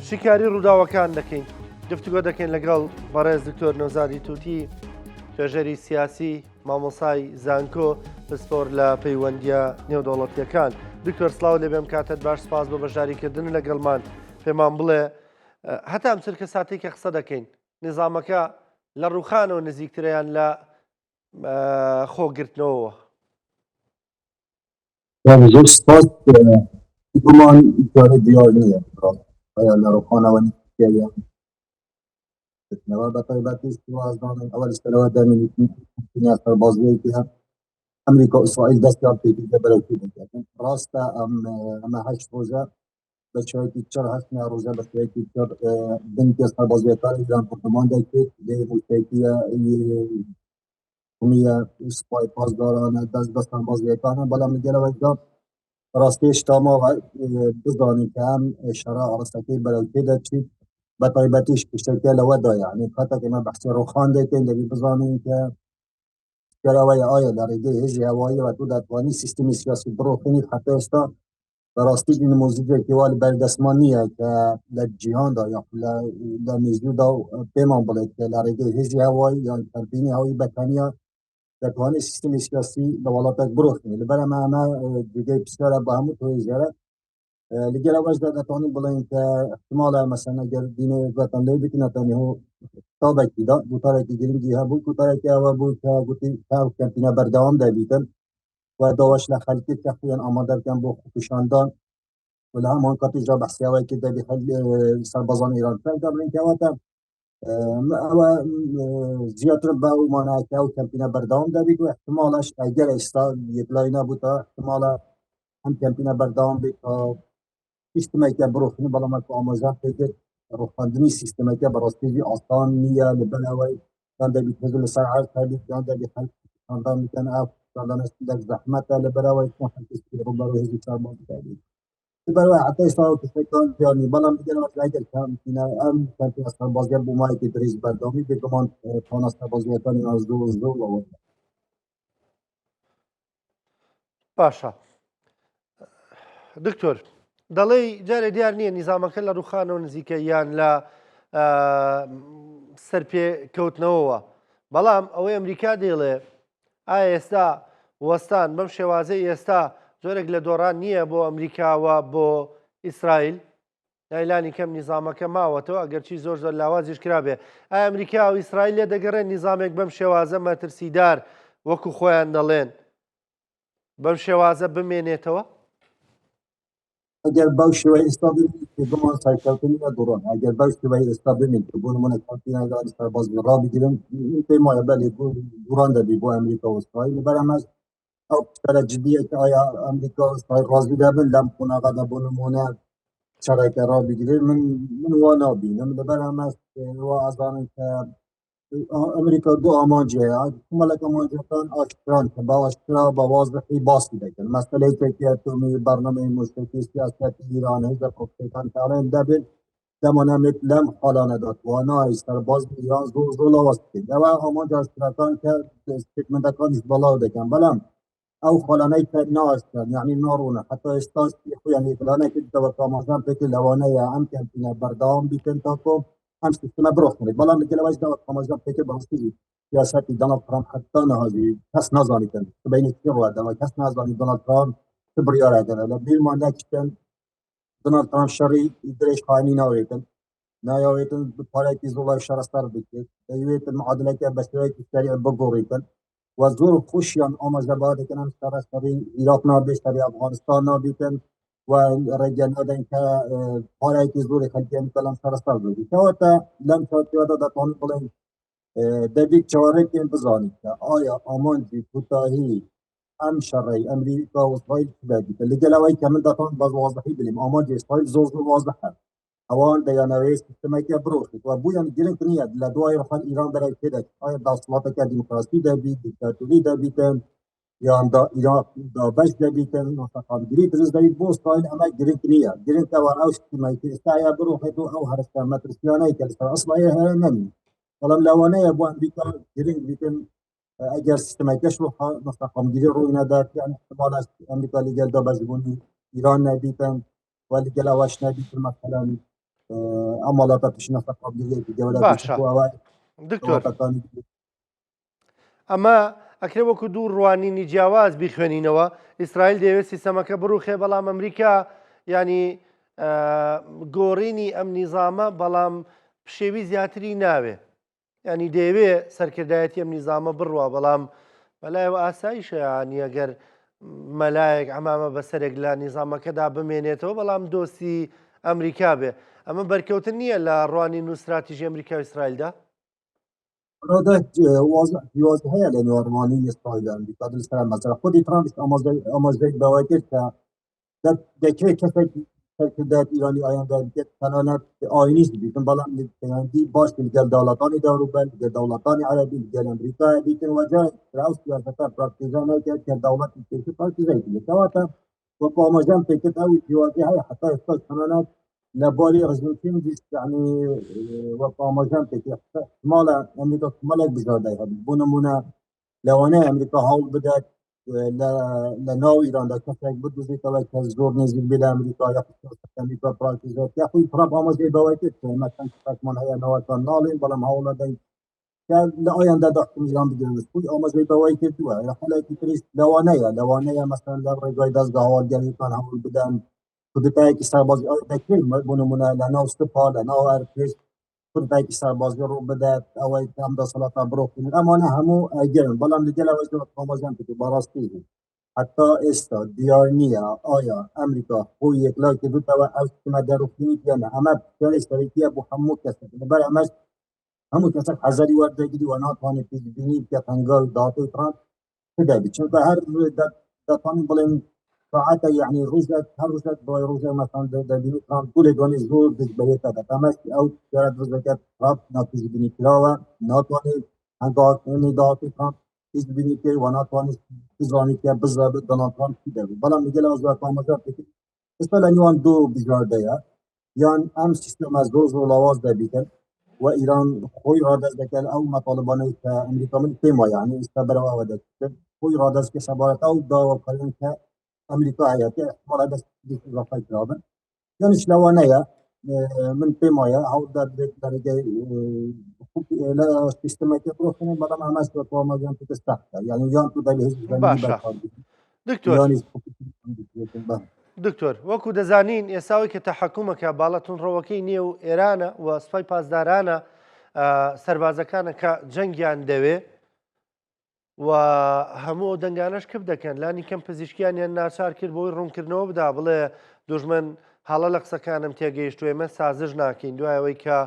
شیکاری ڕووداوەکان دەکەین گفتوگۆ دەکەین لەگەڵ بەڕێز دکتۆر نۆزادی تووتی توێژەری سیاسی مامۆسای زانکۆ پسپۆر لە پەیوەندیە نێودەوڵەتیەکان. دکتۆر سڵاو لێبێم کاتت باش، سپاس بۆ بەشداریکردن لەگەڵمان. پێمان بڵێ هەتا ئەم چرکە ساتێکە قسە دەکەین نظامەکە لە ڕووخانەوە نزیکتریان لە خۆگرتنەوەوە. زۆر سپاس. گومان کاری دیار نییە لە ڕووخانەوە نزیکتریان بە تایبەتی وازدانن ئەوەل سەرەوە دەمێنێتی سەربازیەکی هەم ئەمریکا ئیسرائیل دەستیان پێکردە بەرەوتی دەکەن. ڕاستە ئەمە 8 ڕۆژە بە شێوەیەکی چەر 8 ڕۆژە بە شێوەیەکی چەر بنکێ سەربازیەکانی ئیران پڕتمان دەکرێت لێ موشتێکیە هەمیە سوپای پاسدارانە دەست بە سەربازیەکانە، بەڵام لەگەلەوەیدا ڕاستیش تاماوە بزانین کە ئەم شەرا ئاڕستەکەی بەرەوتێ دەچێت بە تایبەتیش پشتێکە لەوەدا، یعنی کاتێک ئێمە بەحسی ڕووخان دەکەین دەبی بزانین کە گەراوەیە ئایا لە ڕێگەی هێزی هەواییەوە تو دەتوانی سیستمی سیاسی بڕۆخێنیت حتا ئێستا بەڕاستی نموزیجێکی وا لە بەردەستمان نییە کە لە جیهاندا یا لە مێژوودا پێمان بڵێت کە لە ڕێگەی هێزی هەوایی یان تەمبینی هەوایی بەتەنیا دەتوانێت سیستمی سیاسی لە وڵاتێک بڕۆخێنێت. لەبەرەمە ئەمە دیگەی پرسیارە بە هەموو تۆیژێرە لەگەڵ ئەوەشدا دەتوانین بڵێن کە احتمالە مەسەلەن ئەگەر دینێ بەتەن لێ بتنەتەنیهۆ تابێکیدا گوتارێکی گرنگی هەبوو، گوتارێکی ئەوە بوو کە گوتی تاو کەمپینە بەردەوام دەبیتن و داواش لە خەلکی تەخویان ئامادە بکەن بۆ خۆپیشاندان و لە هەمان کاتیشدا بەحسیاوەیەکی دەبی سەربازان ئیران کردە بڵین کەواتە ئەوە زیاتر بە ماناکە ئەو کەمپینە بەردەوام دەبیت و احتمالش ئەگەر ئێستا یەکلای نەبووتە احتمالە ئەم کەمپینە بەردەوام بێت سیستمێکە بڕۆخنی، بەڵامەکە ئاماژە پێکرد ڕووخاندنی سیستمەکە بەڕاستیی ئاسان نییە لەبەرەوەی یان دەبیت هەزم لەسەر عەرز هەبیت یان دەبی خەڵکیاندان بکەن ئەو خەڵکاندانەکە زەحمەتە لەبەرەوەی خەڵکی ڕووبەڕووی هێزی سەرباز دەبیت لەبەرەوەی حتا ئێستا کەسێکان زیانی، بەڵام لەگەڵەوە ئەگەر کەمپینە ئەم کەمپینە سەربازیە بۆ مایەکی درێژ بەردەوامی بێگومان تۆنە سەربازیەکانی زۆر لەوە. باشە دکتۆر، دەڵێ جارێ دیار نییە نیزامەکە لە ڕووخانەوە نزیکە یان لە سەرپێکەوتنەوەوە، بەڵام ئەوەی ئەمریکا دێڵێ ئایا ئێستا وەستان بەم شێوازەی ئێستا زۆرێک لە دۆڕان نییە بۆ ئەمریکاوە بۆ ئیسرائیل لایلانی کەم نیزامەکە ماوەتەوە ئەگەرچی زۆر زۆر لاوازیش کرابێ، ئایا ئەمریکا و ئیسرائیل لێ دەگەڕێن نیزامێک بەم شێوازە مەترسیدار وەکو خۆیان دەڵێن بەم شێوازە بمێنێتەوە؟ ئەگەر باو شێوەی ئێستا بمان سایکەوتنی نەدۆڕن، ئەگەر باو شێوەی ئێستا بمێن بۆ نمونە کەمپینەکانی سەربازی ڕابگرن پێی وایە بەلێ دووران دەبی بۆ ئەمریکا و ئیسرائیل. لەبەرەمە ئەو پرسیارە جددیە کە ئایا ئەمریکا و ئیسرائیل ڕازی دەبن لەم قۆناغەدا بۆ نمونە شەڕێکە ڕابگرن، من وا نابینم. لەبەرەمە وا ئەزانن کە ئەمریکا دوو ئامانجەیە، کۆمەڵێک ئامانجەکان ئاشکران کە باوەشکرا بە وازدەقی باسی دەکەن مەسەلەیەکی ئەتۆمی بەرنامەی مشتێکی سیاسەتی ئیران هێزە پرۆپێکان کارێن دەبێت دەمانەمێت لەم حاڵانەدا توانای سەرباز ئیران زۆر لاواز بکەین. ئەوە ئامانجە ئاشکراکان کە ستێتمەنتەکانیش بەڵاو دەکەن، بەڵام ئەو خۆلانەی کە ناشکران یعنی ناڕوونە حتا ئێستاش خۆیان پلانێکردەوە ئاماژەیان پێکرد لەوانەیە ئەم کەمپینە بەردەوام بیکەن تاکۆ ئەم سیستمە بڕۆخنێت، بەڵام لەگەڵەوەشدا ئاماژەیان پێکرد بەڕاستی سیاسەتی دۆناڵد ترامپ حتا نەهاژی کەس نازانیتن بینی چی ڕوادەوە، کەس نازانی دۆناڵد ترامپ چ بڕیارەکەن لە بیرمان دەکشتن. دۆناڵد ترامپ شەڕی درێژخایەنی نایەوێتن پارێکی زۆڵای شەڕە سەر بکرێت، دەیەوێتن معادلەکە بە شێوەیەکی سەریع بگۆڕیتن و زۆر خۆشیان ئاماژە دەکەن ئەم شەڕی عێراق نابێت، شەڕی ئەفغانستان نابیتن و ڕێگە نەدەن کە پارێکی زۆری خەلکیان بەلام شەڕە سەر بکرێت. کەواتە لەم کاتیادا دەتوانین بڵێن دەبێت چارەکێن بزانیت کە ئایا ئامانجی کوتاهی ئەم شەڕەی ئەمریکا و ئیسرائیل دەبیت. لەگەڵەوەی کە من دەتوان بە وازەحی بڵێم ئامانجی ئیسرائیل زۆر واضحە، ئەوان دەیانەوێت سیستمێکە بڕۆخێت و بوویان گرنگ نییە لە دوای ڕووخان ئیران بەرەو تێدەچێت ئایا دەسەڵاتێکە دیموکراسی دەبیت، دیکتاتوری دەبیتن یان عێراق دابەش دەبیتن، مەسەقامگیری دروست دەبیت. بۆ ئیسرائیل ئەمە گرنگ نییە، گرنگەوە ئەو سیستمێکی ئێستاە بڕۆخێت و ئەو هەرستە مەترسیانەی کە لەسەر ئەسڵایە هەیە نەبین، بەڵام لەوانەیە بۆ ئەمریکا گرنگ بیتن ئەگەر سیستمەکەش مەسەقامگیری ڕووی نەدات یان احتمالە ئەمریکا لەگەڵ دابەشبوونی ئیران نەبیتن و لەگەڵ ئەوەش نەبیتن مەسەلەن اما لا تشنه قبلیه که جوالات باشە چکو اوای دکتۆر وقتانی ئەمە ئەکرێ وەکو دوو ڕوانینی جیاواز بیخوێنینەوە ئیسرائیل دەیەوێت سیستەمەکە بڕوخێ بەڵام ئەمریکا ینی گۆڕینی ئەم نیزامە بەڵام شێوی زیاتری ناوێ ینی دەیەوێ سەرکردایەتی ئەم نیزامە بڕوە بەڵام بەلایەوە ئاساییشە ینی ئەگەر مەلایەک ئەمامە بەسەرێک لە نیزامەکەدا بمێنێتەوە بەڵام دۆستی ئەمریکا بێ ئەمە بەرکەوتن نییە لە ڕوانین و استراتیژی ئەمریکا و ئیسرائیلدا ارادت واضح هي لنوارماني اسرائيل امريكا دل سلام مثلا خودی ترامپ آمازدهی بواکر که دکه کسک ایرانی آینده که تنانت آینیست بیتن بلان دی باش گل دولتانی داروبل گل دولتانی عربی گل امریکا بیتن وجه راوس سیاستا پراکتیزانه که دولت کشی پراکتیزانه که تواتا و آمازدهم تکت اوی واضح هي حتى استاذ تنانت لبالي رزمتين يعني وقع مجامتك احتمال امريكا احتمالك بزاده بونمونا لو انا امريكا هول بدات لناو ايران دا كفاك بدو زي تلاك زور نزل بلا امريكا يا امريكا براكتيزات يا اخوي ترامب هما زي بواكت ما كان كفاك من هي نواتان نالين بلا هولا داي كان لا ايان دا دحكم ايران بدون مسكوي او ما زي بواكت دوا يا حلاكي تريس لوانيا مثلا لا رجاي داز قهوال جاني كان هول بدان کودتایی سربازی دکتر بونمونه لناو سپاه لناو ارتش کودتایی سربازی رو بده اوای هم دا سلاطه برو کنید اما نه همو گرم بلام دیگه لوازم رو آمازم که براستی حتی استا دیار نیا آیا امریکا هو یک لاک دو تا از کما در کنید یا نه اما پیال استریکیه بو همو کسب برای همش همو کسب حذری ورده گیری و ناتوانی پیش بینی که تنگال داتو تران کده بید چون که هر داتانی بلیم ساعات يعني روزك هر روزك باي روزك مثلا ده بيني كان كل دوني زور دش بيتا ده تماس او جرات روزك راب ناتيج بيني كلاوا ناتواني هنگاه ني داتي كان تيج بيني كي وناتواني تزاني كي بزرب دناتوان كده بلا ميگل از وقت مازار تك استلا نيوان دو بيجار ده يعني ام سيستم از روز و لواز ده بيتن وإيران خوي رادز دكال أو مطالبانه كأمريكا من تيما يعني استبروا ودك خوي رادز كسبارة أو دا وكلن امریکا حیاتی احتمال هذا اضافه كرابن يعني شلوانية من قيمة او در درجه لا سيستماتيك روحنا بلا ما ماشي وما جان تستحق يعني جان تو دبي هيك زميلي باشە بالفرد دکتۆر يعني دکتۆر وەکو دەزانین ئێساوی کە تەحکومەکە باڵەتون ڕەوەکەی نییە و ئێرانە و سوپای پاسدارانە سەربازەکانە کە جەنگیان دەوێ و هەموو ئەو دەنگانەش کرد دەکەن لانی کەم پزیشکیانیان ناچار کرد بۆی ڕوونکردنەوە بدا بڵێ دوژمن هەڵە لە قسەکانم تێگەیشت و ئێمە سازش ناکەین دوایەوەی کە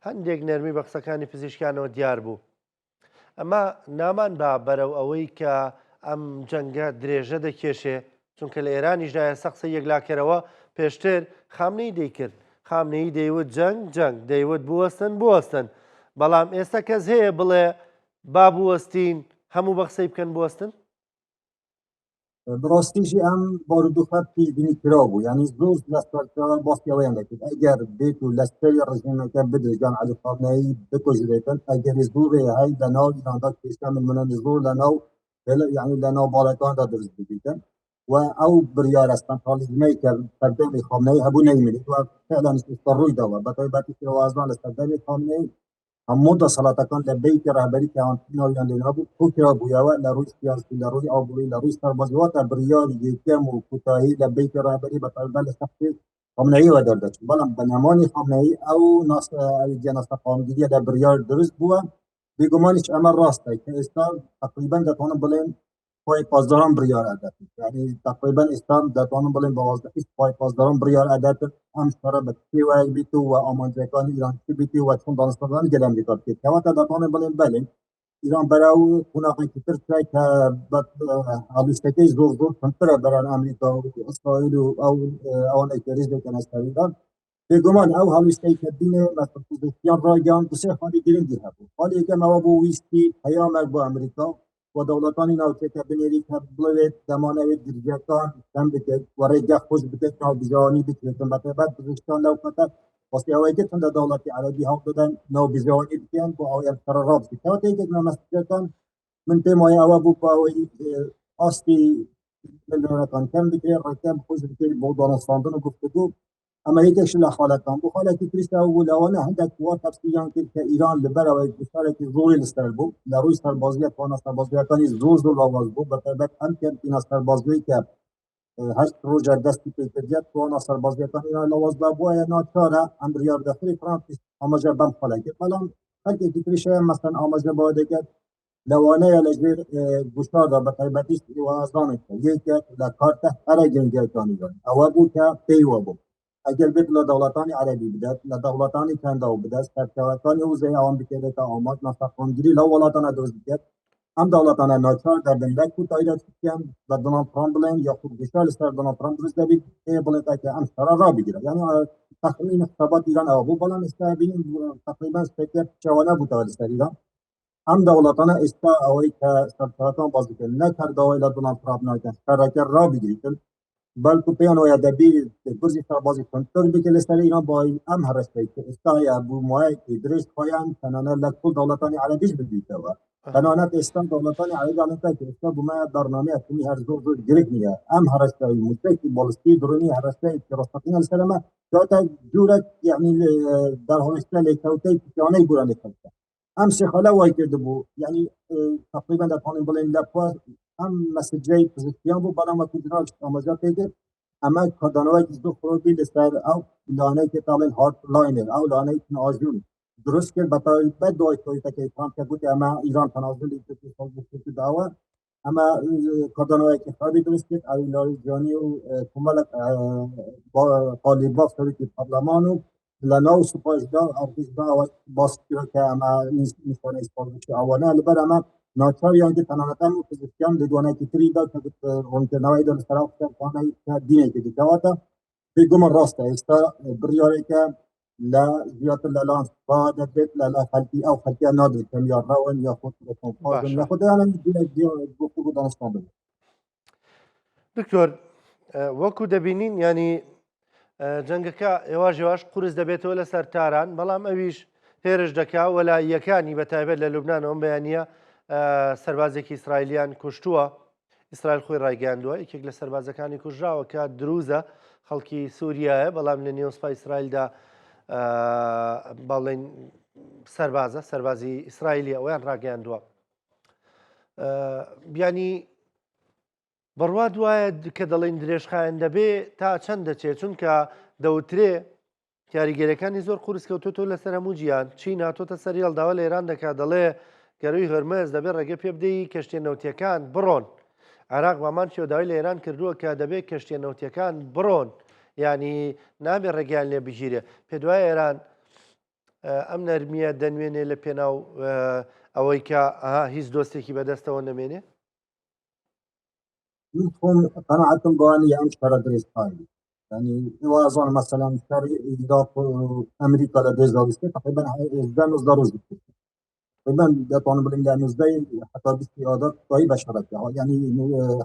هەندێک نەرمی بە قسەکانی پزیشکانەوە دیار بوو ئەمە نامان با بەرەو ئەوەی کە ئەم جەنگە درێژە دەکێشێ چونکە لە ئێرانیشدا ئێستا قسە یەکلاکەرەوە پێشتر خامنەی دەیکرد خامنەی دەیوت جەنگ دەیوت بوەستن بەڵام ئێستا کەس هەیە بڵێ با بوەستین هەموو بە قسەی بکەن بوەستن براستيجي ام باردو خط پیش بینی کرا بو یعنی زوز لسترکار باستی اوی اندکی اگر بیتو لستری رژیم که بده جان علی خامنه‌ای بکش دیتن اگر زور های لناو ایراندا کشتن من زور لناو يعني لناو بالکان دا درست دیتن و او بریار استانتالیزمی که تقدیم خامنه‌ای هبو نمیدید و فعلا استروی دا و بطای باتی که وازمان استقدام خامنه‌ای همو دا صلاتکان لبیک رهبری که آنتینا ویاندینا بود کوکرا بویاوه لروی سیاسی لروی آبوی لروی سربازیوات بریار یکم و کوتاهی لبیک رهبری به طالبان سختی خامنه‌ای و دردش بلام بنیامانی خامنه‌ای او ناس جناس قانونگیری در بریار درست بوده بیگمانش عمل راسته که اسلام تقریبا دتوان بلین پای پاسداران بریار عادت یعنی تقریبا اسلام دتوان بلین بوازده پای پاسداران بریار عادت هم سره بکی و بیتو و آمانزکان ایران کی بیتی و چون دانستان گلم بیکار که تا دتوان بلین بلین ایران براو قناقی کتر که بد حالوستکی زور کنتر برای امریکا و اسرائیل و او نکریز دکن استریدان بگمان او حالوستکی که دینه مثل پوزیسیون را جان بسیار خالی گرینگی هبو حالی که موابو ویستی پیامک با امریکا و دولتانی ناوچه که بنیری که بلوید زمانه درجاتان کم بکد و رجع خوش بکد ناو بجانی بکد بطه بعد بزرگستان لو کتر واسه اولی که تند دولت عربی هم دادن ناو بجانی بکن با اوی قرارات بکن و تیجد نمسجتان من تیمای او بو با اوی اصلی مليونات كم بكير ركب خوش بكير بو دانستاندن و گفتگو اما یکیش لخالتان بو خالتی کریستا و لوانه هندک قوات تفسیران که ایران لبر و بشارتی زوری لستر بو لروی سربازیت وانا سربازیتانی زور لاواز بو بطبیعت هم که این سربازی که هشت روز دستی پیکردیت وانا سربازیتان ایران لاواز بو یا ناچاره امبریار داخلی فرانسیس آماجه بم خالتی بلان هر که کریشه مثلا آماجه باده که لوانه یا لجبیر گوشتار بطبیعتیش وازانه که یک لکارته هر جنگیتانی دارن اول بو که پیوا بو اگر بیت لدولتانی عربی بدات لدولتانی کندا بدات سرکوتانی وزه آن بکره تا آماد نفقاندری لولتان درست بکرد هم دولتان ناچار در بندک بود تایید کردن و دونالد ترامپ بلند یا خود گشتال سر دونالد ترامپ درست دبید بلند که هم سر را بگیره یعنی تقریبا خطابات ایران او بلند استابین تقریبا فکر چوانه بود سر ایران هم دولتان استا اوی که سرکوتان بازی کرد نکرد اوی دونالد ترامپ نکرد سر را بگیرید بلکه پیانو یا دبی گزی سربازی کنتر بکل سر ایران با ام هرسته که استا یا ابو موای درش پایان تنانه لکل دولتانی عربیش بدیده و تنانه استا دولتانی عربی آنتا که استا بما برنامه اکنی هر زور گرگ نیه ام هرسته مستقی بالستی درونی هرسته که رستقین السلامه جاتا جورت یعنی در هنشته لیکوتی پیانه گرانه کنده ام شخاله وای کرده بو یعنی تقریبا در پانین بلین لپا هم مسجای پوزیسیون بو برام کودنا آماده پیدا اما کدانوی که دو خروجی لسر او لانه که تالن هارت لاینر او لانه که آجون درست که بطای بد دوای توی که کام که بود اما ایران تنازلی که تو دعوا اما کدانوی که خواهی درست که او لاری جانی و کمالت با قالیباف سوی که پارلمانو لناو سپاسدار ارتش باز که اما نیستان اسپانیش آوانه البته اما ناچار یان که تنانتا پوزیسیون لدوانه که تری دا که اونکه نوای دل سراغ کنه دینه که دیگه بگم راسته استا بریاره که لا زیاد لالانس بعد بیت لا خلقی او خلقی نادر کم یا روان یا خود کنفاز یا خود الان دیگه گفتگو دانستان بود دکتۆر وەکو دەبینین ینی جەنگەکە ئێواژێواش قورس دەبێتەوە لە سەر تاران بەڵام ئەویش هێرش دەکا وەلایەکانی بەتایبەت لە لوبنانەوە بەیانە سەربازێکی ئیسرائیلیان کوشتووە ئیسرائیل خۆی ڕایگەاندووە یەکێک لە سەربازەکانی کوژراوە کە دروزە خەڵکی سووریایە بەڵام لە نێو سوپای ئیسرائیلدا باڵێن سەربازی ئیسرائیلی ئەویان ڕاگەاندووە بیانی بڕوا دوایە کە دەڵێن درێژخایەن دەبێ تا چەند دەچێت چونکە دەوترێ کاریگەریەکانی زۆر قورس کەوتۆتەوە لەسەر هەموو گیان چین هاتۆتە سەر هێڵداوە لە ئێران دەکات دەڵێ گەروی هەرمەز دەبێت ڕێگە پێ بدەی کەشتیە نەوتیەکان بڕۆن عێراق بامان شێوداوای لە ئێران کردووە کە دەبێت کەشتیە نەوتیەکان بڕۆن ینی نابێت ڕێگەیان لێ بژیرێ پێ دوای ئێران ئەم نەرمیە دەنوێنێ لە پێناو ئەوەی کە هیچ دۆستێکی بەدەستەوە نەمێنێ هم قناعتم باني أمش ترى دريس قايل يعني وأظن مثلا شر إضافة أمريكا لديزاويس تقريبا إزدان نصدروز تقريبا بيطون بالإنجليزي نزدي حتى باستيادات طيبة شركة يعني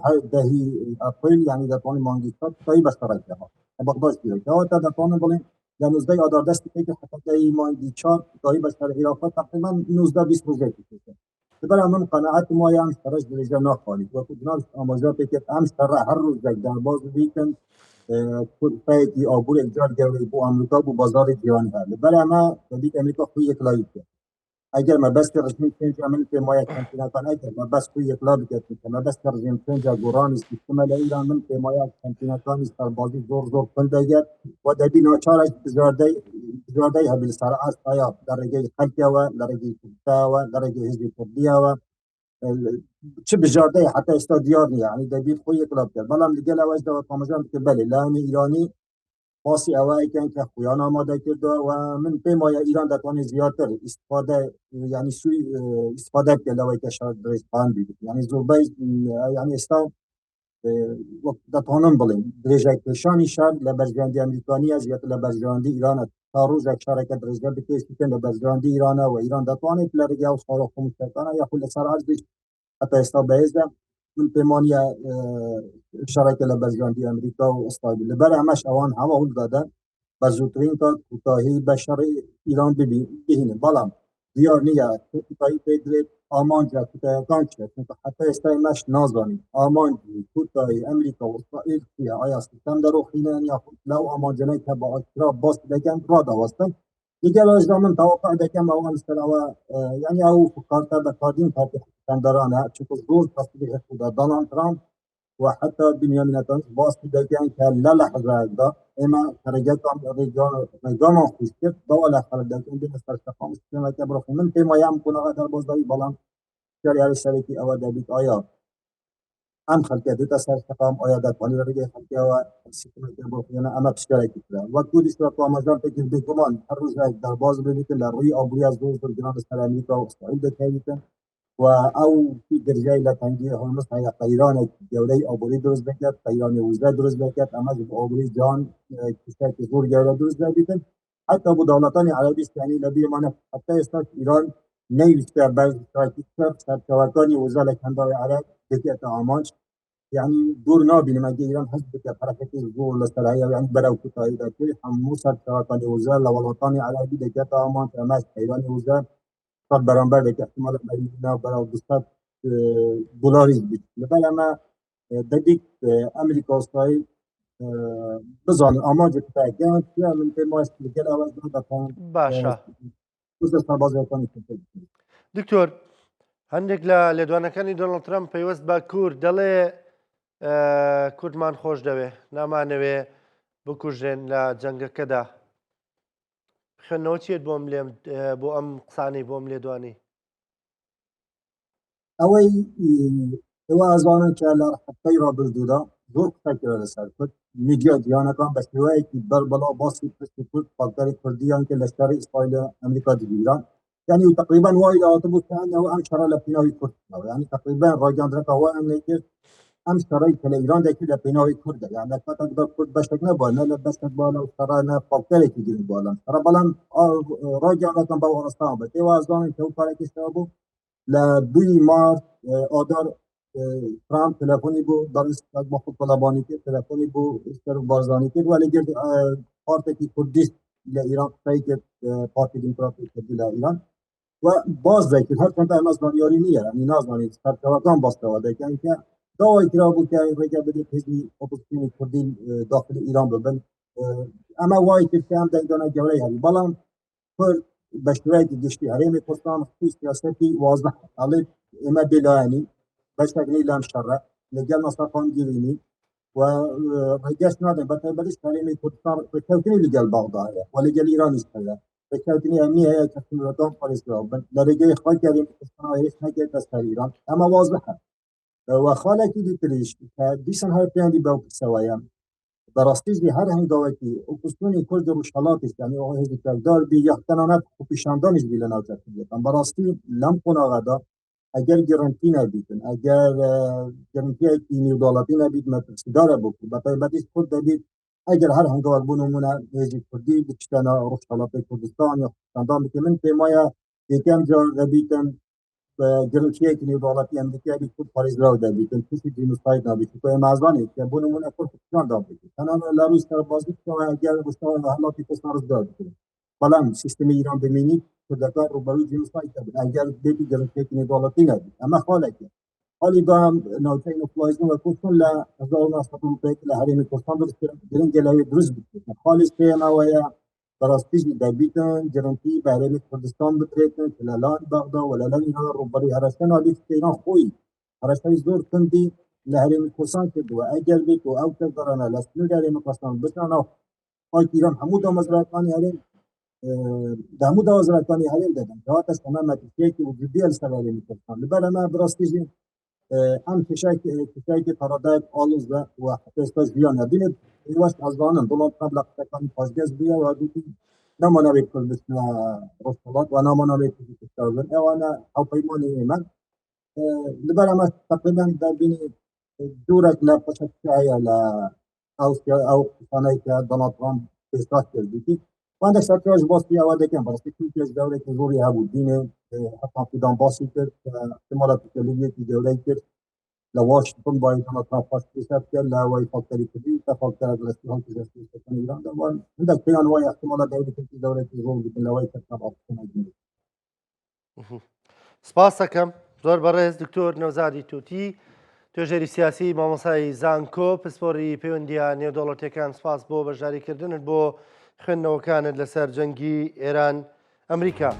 هاي دهي أبريل يعني بيطون مانجيكات طيبة شركة بقداش كده كده بيطون بالين يعني نزدي أدار دست كده حتى دهي مانجيكات طيبة شركة تقريبا نزدا 20 روز كده برای من قناعت ما یه امشترش درجه نخواهید و خود ناش آموزاتی که امشتره هر روز در باز بیکن فایتی آبور اجار گوری بو امریکا بو بازار جهانی هست برای ما بدید امریکا خوی اکلایی کرد اگر ما بس رسمی چنج عمل که ما یک کانتینا کن اگر ما بس خوی اکلا کرد که ما بس رسمی چنج گورانی سیستم ایران من که ما یک کانتینا کن است بازی زور کنده اگر و دبی ناچارش بزرده هبیل سر از آیا درجه خلقه و درجه کتا و درجه هزی کردیه و چه بجارده حتی استادیار نیه یعنی دبیر خوی کلاب کرد بلام دیگه لواج دو کامجان که بله لانی ایرانی پاسی اوایی که خویان آماده کرده و من پیمای ایران دتوانی زیادتر استفاده یعنی سوی استفاده که لوای که شاید درست خان بید یعنی زوبه یعنی استا دتوانم بلین درجه کشانی شد لبرجاندی امریکانی از یا لبرجاندی ایران تا روز یک شرکت درجه بکشتی که لبرجاندی ایران و ایران دتوانی لرگه و صاروخ مستقانه یا خود سر ارزش حتی استا بایزده من پیمانی شرکت لبرجاندی امریکا و استرالیا لبر همش اوان همه هول دادن بزرگترین تا کوتاهی بشر ایران ببینه بالام دیار نیه تو کوتاهی پیدرید آمانجا کوتاهیکان چه چون حتی استای مش نازانی آمانجی کوتاهی امریکا و اسرائیل چیه آیا سیستم در خینه یا خود لو آمانجانه که با اکرا باست دکن را دواستن دیگه راجع من توقع دکم او مثلا او یعنی او فکرت به کادین کارت کندرانه چون زور تصدیق خدا دونالد ترامپ وحتى بنيامين نتنياهو باس دكان كان لا لحظة دا إما خرجتهم رجال خشكت دولا خرج دكان بين استرخاء مستمع كبر من فيما يمكن هذا البوزدوي بلان شري على الشركة أو دبيت آيا أم خلقت استرخاء آيا دا قليل رجع خلقت أو مستمع كبر فينا أما بشتري كتير وقت استرخاء مجال تكير بكمان هرز در باز ببيت الرؤية أبويا زوج الجنان السلامي وإسرائيل دكان و او في درجه لتنگی هرمز های قیران جوله آبوری درست بکرد قیران وزده درست بکرد اما جو آبوری جان کشتر که زور جوله درست بکرد حتی با دولتان عربی یعنی لبی مانه حتی استاد ایران نیوشته بعض تراکیستر سرکوکانی وزده لکندار عرب بکرد آمانش يعني دور نابي لما جي إيران حسب حركة الزور للسلاحية يعني برا كتاي دكتور حمو سرکوکانی وزده لولتان عربی بکرد آمان تماش قیران وزده صد برابر که احتمال اینا برای 200 دلاری بود. مثلا ما دقیق امریکا استایی بزن آماده تاکن که من به ما استقلال آواز دادن باشە روز سربازی کنید. دکتۆر هەندێک لە لێدوانەکانی دۆناڵد ترامپ پەیوەست بە کورد دەڵێ کوردمان خۆش دەوێ نامانەوێ بکوژێن لە جەنگەکەدا خوێندنەوە چێت بۆ ئەم قسانەی بۆم لێدوانی ئەوەی ئەزانن کە لە حەتەی ڕابردوودا زۆر قسەکرا لەسەر کورد میدیا دیانەکان بە شێوەیەکی بەربەڵا باسی پشتی کورد فاکتەری کوردیان کە لەشکری ئیسرائیل ئەمریکا دەگیران يعني تقريبا وايد عاطبوا كانه ام شرى لبناوي كرد يعني تقريبا راجان درك هو ان ام شرى كالايران ده كده بناوي كرد يعني لا تقدر كرد باش تكنبا لا بس بالا وشرانا فاكتوري تيجي بالا ترى بلان راجع لكن باو ارستان بس وازان تو كارك استابو لا 2 مارس آدار ترامپ تلفنی بو دانش مخوب طلبانی که تلفنی بو استر بارزانی که ولی گرد پارتی کردیست لإيران تايكت بارتي ديمقراطي كردي إيران وباز ذاكر هر كنت أنا زانياري نية يعني نازاني سركوكان باستوا ده كان كا دوا اعتراض كان رجع بدي حزب أوبوزيسيون كردي داخل إيران ببن أما وايد كان دعنا جولي هذه بلام فر بشتري دشتي هريمي كردستان في سياستي واضح على إما بلاني بشتغني لام شرع لجل نصرفان جيريني ورجعت نادم بديش كلمة كردستان بكوتني لجل بغداد ولجل إيران إسرائيل بكوتني أمنية هي كسرتان فلسطين لرجع خال كلمة كردستان هيش نجد تسكر إيران أما واضحة وخالك دي تريش ديسن هاي بياندي بوك سوايا براستيج دي هر هنگاوكي وكستوني كرد روشالاتيش يعني هو هذي كردار بي يحتنانات وبيشاندانش بي لنا وتكلية براستي لم كنا غدا اگر گرانتی نبیدن اگر گرانتی اینی دولتی نبید مترسی داره بکن بطای بدیش خود دبید اگر هر هنگاه بونمونه هیچی کردی بکشتن روش حالات کردستان یا خواستندان بکن من پیمایا یکم جا نبیدن گرانتی اینی دولتی امریکا بید خود پاریز راو دبیدن کسی جنوساید نبید که امازانی که بونمونه خود خودشان دار بکن تنان لاروس تر بازی که اگر بستان حالاتی کسان روز دار بکن بلان سیستم ایران ببینید کردگار روبروی جنوساید بود اگر بیتی گرانتی اینی دولتی نبید اما خالکه حالی دام نوتین افلایزن و کسان لا هزار ناستون بیت لحریم کسان درست گرن جلوی درست بکن خالص پیما ویا براستیج دبیتن گرانتی برای کردستان بتریتن تلالان بغدا ولا لن اینا روبروی هرستان علی ایران خوی هرستان زور کندی لحریم کسان که دو اگر بیت و او کردارنا لسنو لحریم کسان بسنا خاک ایران همود مزرعتانی هریم دامو دا وزارتانی حلیل دادن جوات است تمام نتیجه که وجودی السرالی میکردن لبلا ما براستیجی ام کشای که ترادایت آلوز و حتی استاج بیان بینید ایواش از دانم دولت قبل تکانی پاسگز بیا و دیدی نمانا بیت کردن رسولات و نمانا بیت کردن اوانا او پیمانی ایمان لبلا ما تقریبا در بینی دورک لپشت شایی او کسانی که دولت رام پیستاش کردی وعندك سركاج باصي او هذا كان براسي كل كاس دوله زوري ابو الدين حتى في دنباسي كر احتمالات الكليه في دوله كر لواشنطن باي كما ترافاس كيسات كر لا واي فاكتوري كبير تفاكتور الاستهلاك في ايران ده عندك في انواع احتمالات دوله في دوله زوري لا واي كر سپاس دەکەم زۆر بەڕێز دکتۆر نەوزادی تووتی توێژەری سیاسی مامۆسای زانکۆ پسپۆری پەیوەندیە نێودەوڵەتیەکان سپاس بۆ بەشداریکردنت بۆ خوێندنەوەکانت لەسەر جەنگی ئێران ئەمریکا.